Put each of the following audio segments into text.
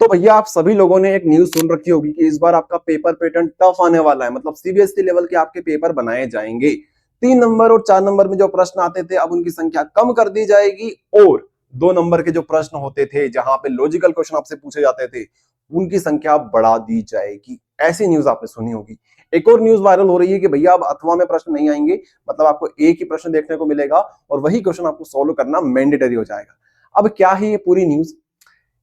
तो भैया आप सभी लोगों ने एक न्यूज सुन रखी होगी कि इस बार आपका पेपर पैटर्न टफ आने वाला है, मतलब सीबीएसई लेवल के आपके पेपर बनाए जाएंगे। 3 नंबर और 4 नंबर में जो प्रश्न आते थे अब उनकी संख्या कम कर दी जाएगी और 2 नंबर के जो प्रश्न होते थे जहां पे लॉजिकल क्वेश्चन आपसे पूछे जाते थे उनकी संख्या बढ़ा दी जाएगी। ऐसी न्यूज आपने सुनी होगी। एक और न्यूज वायरल हो रही है कि भैया अब अथवा में प्रश्न नहीं आएंगे, मतलब आपको एक ही प्रश्न देखने को मिलेगा और वही क्वेश्चन आपको सॉल्व करना मैंडेटरी हो जाएगा। अब क्या है ये पूरी न्यूज,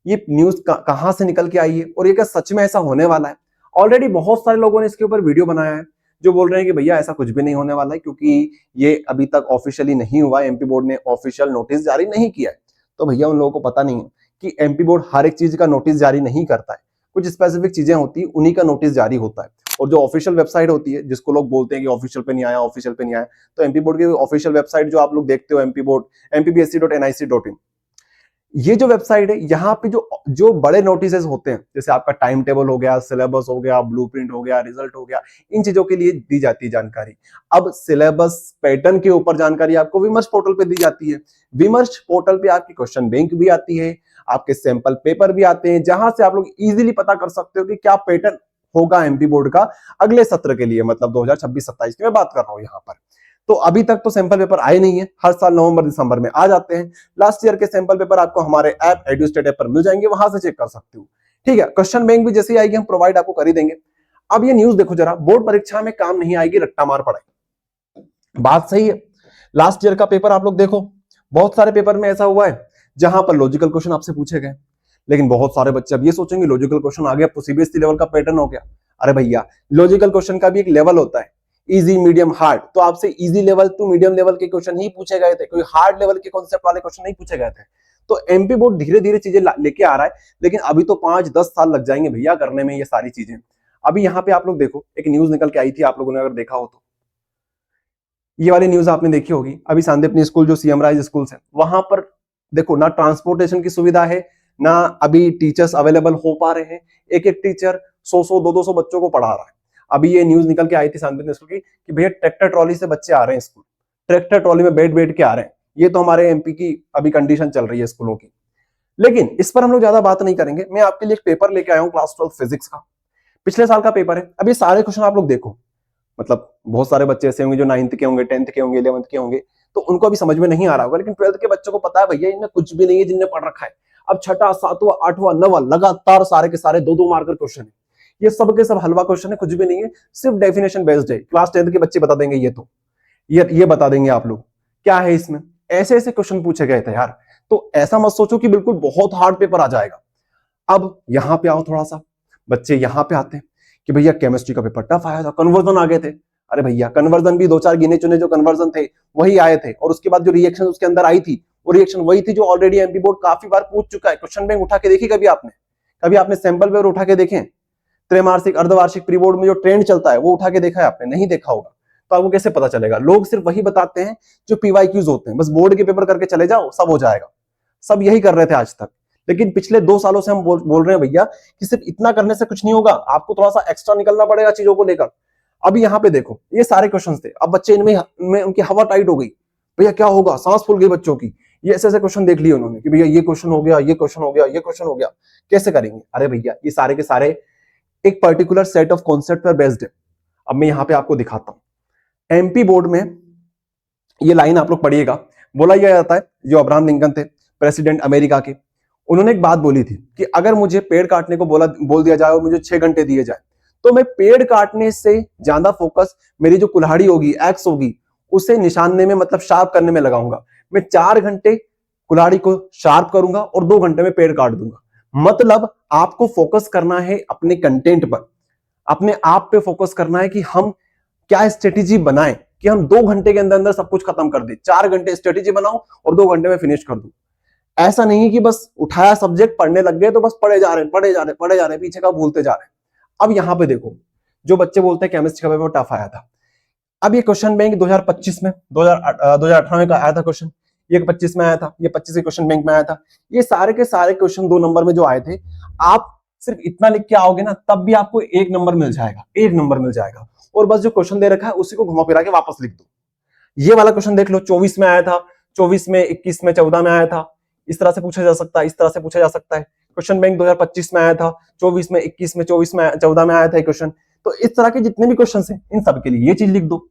ये न्यूज कहां से निकल के आई है और ये क्या सच में ऐसा होने वाला है? ऑलरेडी बहुत सारे लोगों ने इसके ऊपर वीडियो बनाया है जो बोल रहे हैं कि भैया ऐसा कुछ भी नहीं होने वाला है, क्योंकि ये अभी तक ऑफिशियली नहीं हुआ, एमपी बोर्ड ने ऑफिशियल नोटिस जारी नहीं किया है। तो भैया उन लोगों को पता नहीं है कि एमपी बोर्ड हर एक चीज का नोटिस जारी नहीं करता है, कुछ स्पेसिफिक चीजें होती है उन्हीं का नोटिस जारी होता है। और जो ऑफिशियल वेबसाइट होती है जिसको लोग बोलते हैं कि ऑफिशियल पे नहीं आया, ऑफिशियल पे नहीं आया, तो एमपी बोर्ड की ऑफिशियल वेबसाइट जो आप लोग देखते हो एमपी बोर्ड mpbsc.nic.in, ये जो वेबसाइट है यहाँ पे जो जो बड़े नोटिसेस होते हैं जैसे आपका टाइम टेबल हो गया, सिलेबस हो गया, ब्लूप्रिंट हो गया, रिजल्ट हो गया, इन चीजों के लिए दी जाती है जानकारी। अब सिलेबस पैटर्न के ऊपर जानकारी आपको विमर्श पोर्टल पे दी जाती है। विमर्श पोर्टल पे आपकी क्वेश्चन बैंक भी आती है, आपके सैंपल पेपर भी आते हैं, जहां से आप लोग इजीली पता कर सकते हो कि क्या पैटर्न होगा एमपी बोर्ड का अगले सत्र के लिए, मतलब 2026-27 की मैं बात कर रहा हूं यहाँ पर। तो अभी तक तो सैंपल पेपर आए नहीं है, हर साल नवंबर दिसंबर में आ जाते हैं। लास्ट ईयर के सैंपल पेपर आपको हमारे ऐप एडुस्टेट ऐप पर मिल जाएंगे, वहां से चेक कर सकते हो। ठीक है, क्वेश्चन बैंक भी जैसे ही आएगी हम प्रोवाइड आपको कर ही देंगे। अब ये न्यूज देखो जरा, बोर्ड परीक्षा में काम नहीं आएगी रट्टा मार पढ़ाई, बात सही है। लास्ट ईयर का पेपर आप लोग देखो, बहुत सारे पेपर में ऐसा हुआ है जहां पर लॉजिकल क्वेश्चन आपसे पूछे गए, लेकिन बहुत सारे बच्चे अब ये सोचेंगे लॉजिकल क्वेश्चन आ गया तो सीबीएसई लेवल का पैटर्न हो गया। अरे भैया लॉजिकल क्वेश्चन का भी एक लेवल होता है, इजी मीडियम हार्ड, तो आपसे easy level to medium level के क्वेश्चन ही पूछे गए थे, कोई हार्ड लेवल के कॉन्सेप्ट वाले क्वेश्चन नहीं पूछे गए थे। तो एमपी बोर्ड धीरे धीरे चीजें लेके आ रहा है, लेकिन अभी तो 5-10 साल लग जाएंगे भैया करने में ये सारी चीजें। अभी यहाँ पे आप लोग देखो, एक न्यूज निकल के आई थी, आप लोगों ने अगर देखा हो तो ये वाली न्यूज आपने देखी होगी। अभी सांदीपनी स्कूल जो सीएम राइज स्कूल है वहां पर देखो ना ट्रांसपोर्टेशन की सुविधा है, ना अभी टीचर्स अवेलेबल हो पा रहे हैं। एक एक टीचर 100-100 200 बच्चों को पढ़ा रहा है। अभी ये न्यूज निकल के आई थी सांदीपनी स्कूल की कि भैया ट्रैक्टर ट्रॉली से बच्चे आ रहे हैं स्कूल, ट्रैक्टर ट्रॉली में बैठ बैठ के आ रहे हैं। ये तो हमारे एमपी की अभी कंडीशन चल रही है स्कूलों की, लेकिन इस पर हम लोग ज्यादा बात नहीं करेंगे। मैं आपके लिए एक पेपर लेके आया हूँ क्लास 12 फिजिक्स का, पिछले साल का पेपर है। अभी सारे क्वेश्चन आप लोग देखो, मतलब बहुत सारे बच्चे ऐसे होंगे जो 9th के होंगे, 10th के होंगे, 11th के होंगे, तो उनको अभी समझ में नहीं आ रहा होगा, लेकिन 12th के बच्चों को पता है भैया इनमें कुछ भी नहीं है जिनने पढ़ रखा है। अब छठा, सातवां, आठवां, नवा लगातार सारे के सारे 2-2 मार्कर क्वेश्चन है। ये सब के सब हलवा क्वेश्चन है, कुछ भी नहीं है, सिर्फ डेफिनेशन बेस्ड है। क्लास 10th के बच्चे बता देंगे ये तो, ये बता देंगे आप लोग क्या है इसमें। ऐसे ऐसे क्वेश्चन पूछे गए थे यार, तो ऐसा मत सोचो कि बिल्कुल बहुत हार्ड पेपर आ जाएगा। अब यहां पे आओ, थोड़ा सा बच्चे यहां पे आते हैं कि भैया केमिस्ट्री का पेपर टफ आया था, कन्वर्जन आ गए थे। अरे भैया कन्वर्जन भी 2-4 गिने चुने जो कन्वर्जन थे वही आए थे, और उसके बाद जो रिएक्शन उसके अंदर आई थी वो रिएक्शन वही थी जो ऑलरेडी एमपी बोर्ड काफी बार पूछ चुका है। क्वेश्चन बैंक उठा के देखी कभी आपने सैंपल पेपर उठा के देखे? त्रैमासिक, अर्धवार्षिक, प्री बोर्ड में जो ट्रेंड चलता है वो उठा के देखा है आपने? नहीं देखा होगा, तो आपको कैसे पता चलेगा? लोग सिर्फ वही बताते हैं जो पीवाईक्यूज होते हैं, बस बोर्ड के पेपर करके चले जाओ सब हो जाएगा। सब यही कर रहे थे आज तक, लेकिन पिछले 2 सालों से हम बोल रहे हैं भैया कि सिर्फ इतना करने से कुछ नहीं होगा, आपको थोड़ा सा एक्स्ट्रा निकलना पड़ेगा चीजों को लेकर। अभी यहाँ पे देखो ये सारे क्वेश्चंस थे, अब बच्चे इनमें उनकी हवा टाइट हो गई, भैया क्या होगा, सांस फूल गई बच्चों की। ये ऐसे ऐसे क्वेश्चन देख लिए उन्होंने कि भैया ये क्वेश्चन हो गया, ये क्वेश्चन हो गया, ये क्वेश्चन हो गया, कैसे करेंगे? अरे भैया ये सारे के सारे एक पर्टिकुलर सेट ऑफ कॉन्सेप्ट पर बेस्ड है। अब मैं यहाँ पे आपको दिखाता हूं, एमपी बोर्ड में ये लाइन आप लोग पढ़िएगा। बोला यह जाता है, जो अब्राहम लिंकन थे प्रेसिडेंट अमेरिका के, उन्होंने एक बात बोली थी कि अगर मुझे पेड़ काटने को बोल दिया जाए और मुझे 6 घंटे दिए जाए, तो मैं पेड़ काटने से ज्यादा फोकस मेरी जो कुल्हाड़ी होगी, एक्स होगी, उसे निशानने में, मतलब शार्प करने में लगाऊंगा। मैं 4 घंटे कुल्हाड़ी को शार्प करूंगा और 2 घंटे में पेड़ काट दूंगा। मतलब आपको फोकस करना है अपने कंटेंट पर, अपने आप पे फोकस करना है कि हम क्या स्ट्रेटेजी बनाएं कि हम 2 घंटे के अंदर अंदर सब कुछ खत्म कर दे। 4 घंटे स्ट्रेटेजी बनाओ और 2 घंटे में फिनिश कर दूं। ऐसा नहीं है कि बस उठाया सब्जेक्ट पढ़ने लग गए तो बस पढ़े जा रहे हैं, पीछे का भूलते जा रहे हैं। अब यहां पे देखो, जो बच्चे बोलते हैं केमिस्ट्री का पेपर टफ आया था, अब ये क्वेश्चन बैंक 2025 में 2018 में का आया था क्वेश्चन, ये 25 में आया था, ये 25 के क्वेश्चन बैंक में आया था। ये सारे के सारे क्वेश्चन 2 नंबर में जो आए थे, आप सिर्फ इतना लिख के आओगे ना तब भी आपको 1 नंबर मिल जाएगा, 1 नंबर मिल जाएगा। और बस जो क्वेश्चन दे रखा है उसी को घुमा फिरा के वापस लिख दो। ये वाला क्वेश्चन देख लो, 24 में आया था, 24 में, 21 में, 14 में आया था। इस तरह से पूछा जा सकता है, इस तरह से पूछा जा सकता है। क्वेश्चन बैंक 2025 में आया था, 24 में, 21 में, 24 में, 14 में आया था क्वेश्चन। तो इस तरह के जितने भी क्वेश्चन हैं इन सब के लिए ये चीज लिख दो,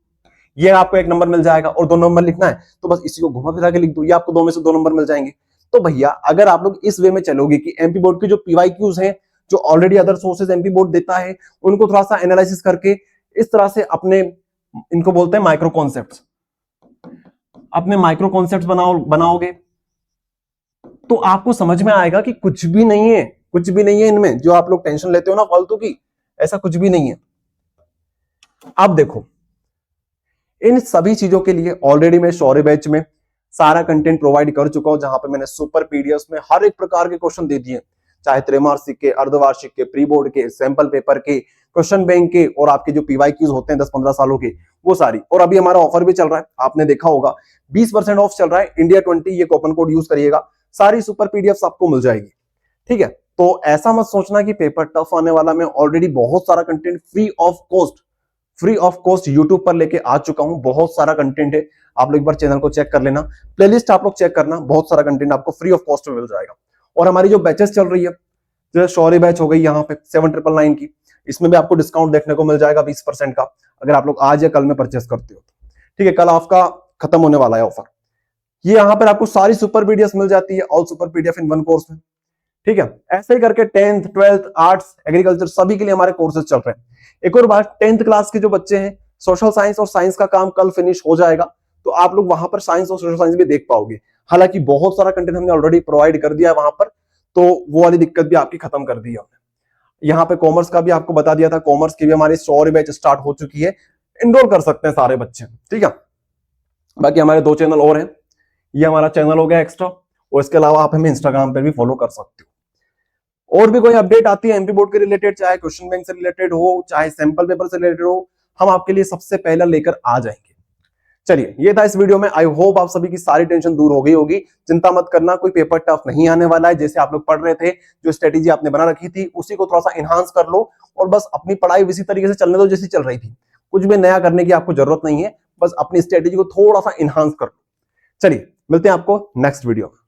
ये आपको 1 नंबर मिल जाएगा। और 2 नंबर लिखना है तो बस इसी को घुमा फिरा के लिख दो, ये आपको 2 में से 2 नंबर मिल जाएंगे। तो भैया अगर आप लोग इस वे में चलोगे कि एमपी बोर्ड के जो पीवाईक्यूज हैं, जो already other sources MP board देता है, उनको थोड़ा सा एनालिसिस करके इस तरह से अपने, इनको बोलते हैं माइक्रो कॉन्सेप्ट्स, अपने माइक्रो कॉन्सेप्ट्स बनाओगे तो आपको समझ में आएगा कि कुछ भी नहीं है, कुछ भी नहीं है इनमें जो आप लोग टेंशन लेते हो ना फालतू की, ऐसा कुछ भी नहीं है। अब देखो इन सभी चीजों के लिए ऑलरेडी मैं शौर्य बैच में सारा कंटेंट प्रोवाइड कर चुका हूं, जहां पे मैंने सुपर पीडीएफ में हर एक प्रकार के क्वेश्चन दे दिए, चाहे त्रैमासिक के, अर्धवार्षिक के, प्री बोर्ड के, सैंपल पेपर के, क्वेश्चन बैंक के, और आपके जो पीवाईक्यूज होते हैं 10-15 सालों के, वो सारी। और अभी हमारा ऑफर भी चल रहा है, आपने देखा होगा 20% ऑफ चल रहा है, इंडिया 20, ये कूपन कोड यूज करिएगा, सारी सुपर पीडीएफ आपको मिल जाएगी। ठीक है, तो ऐसा मत सोचना कि पेपर टफ आने वाला, मैं ऑलरेडी बहुत सारा content free of cost YouTube पर लेके आ चुका हूं, बहुत सारा कंटेंट है, आप लोग एक बार चैनल को चेक कर लेना, प्लेलिस्ट आप लोग चेक करना, बहुत सारा कंटेंट आपको फ्री ऑफ कॉस्ट में मिल जाएगा। और हमारी जो बैचेस चल रही है, जो शौर्य बैच हो गई यहाँ पे 7999 की, इसमें भी आपको डिस्काउंट देखने को मिल जाएगा 20% का, अगर आप लोग आज या कल में परचेस करते हो। ठीक है, कल आपका खत्म होने वाला है ऑफर। ये यहाँ पर आपको सारी सुपर पीडीएफ मिल जाती है, ऑल सुपर पीडीएफ इन 1 कोर्स में। ठीक है, ऐसे ही करके 10th, 12th, आर्ट्स, एग्रीकल्चर सभी के लिए हमारे कोर्सेज चल रहे हैं। एक और बात, 10th क्लास के जो बच्चे हैं, सोशल साइंस और साइंस का काम कल फिनिश हो जाएगा, तो आप लोग वहां पर साइंस और सोशल साइंस भी देख पाओगे। हालांकि बहुत सारा कंटेंट हमने ऑलरेडी प्रोवाइड कर दिया है वहां पर, तो वो वाली दिक्कत भी आपकी खत्म कर दी है हमने। यहाँ पे कॉमर्स का भी आपको बता दिया था, कॉमर्स की भी हमारी शौर्य बैच स्टार्ट हो चुकी है, इनरोल कर सकते हैं सारे बच्चे। ठीक है, बाकी हमारे 2 चैनल और हैं, ये हमारा चैनल हो गया एक्स्ट्रा, और इसके अलावा आप हमें इंस्टाग्राम पर भी फॉलो कर सकते हो। और भी कोई अपडेट आती है एमपी बोर्ड के रिलेटेड, चाहे क्वेश्चन बैंक से रिलेटेड हो, चाहे सैंपल पेपर से रिलेटेड हो, हम आपके लिए सबसे पहले लेकर आ जाएंगे। चलिए, ये था इस वीडियो में। आई होप आप सभी की सारी टेंशन दूर हो गई होगी। चिंता मत करना, कोई पेपर टफ नहीं आने वाला है। जैसे आप लोग पढ़ रहे थे, जो स्ट्रेटेजी आपने बना रखी थी उसी को थोड़ा सा इनहांस कर लो, और बस अपनी पढ़ाई इसी तरीके से चलने दो जैसी चल रही थी। कुछ भी नया करने की आपको जरूरत नहीं है, बस अपनी स्ट्रेटेजी को थोड़ा सा इनहांस कर लो। चलिए, मिलते हैं आपको नेक्स्ट वीडियो में।